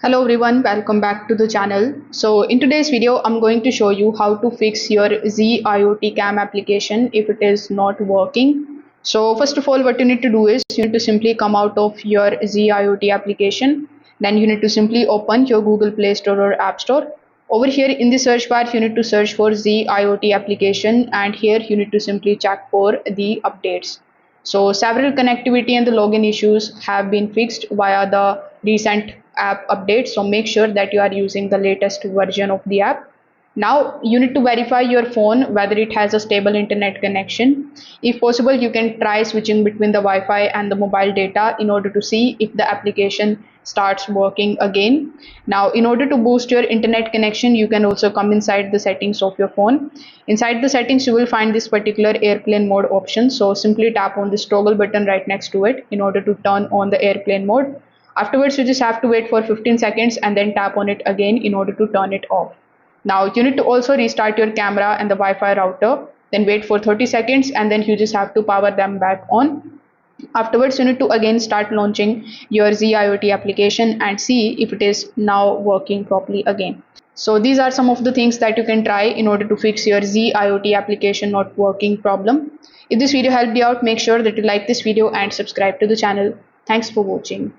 Hello everyone, welcome back to the channel. So in today's video, I'm going to show you how to fix your IoT cam application if it is not working. So first of all, what you need to do is you need to simply come out of your IoT application. Then you need to simply open your Google Play Store or App Store. Over here in the search bar, you need to search for IoT application, and here you need to simply check for the updates. So several connectivity and the login issues have been fixed via the recent app update. So make sure that you are using the latest version of the app. Now you need to verify your phone whether it has a stable internet connection. If possible, you can try switching between the Wi-Fi and the mobile data in order to see if the application starts working again. Now, in order to boost your internet connection, you can also come inside the settings of your phone. Inside the settings, you will find this particular airplane mode option. So simply tap on this toggle button right next to it in order to turn on the airplane mode. Afterwards, you just have to wait for 15 seconds and then tap on it again in order to turn it off. Now you need to also restart your camera and the Wi-Fi router, then wait for 30 seconds and then you just have to power them back on. Afterwards, you need to again start launching your IoT application and see if it is now working properly again. So these are some of the things that you can try in order to fix your IoT application not working problem. If this video helped you out, make sure that you like this video and subscribe to the channel. Thanks for watching.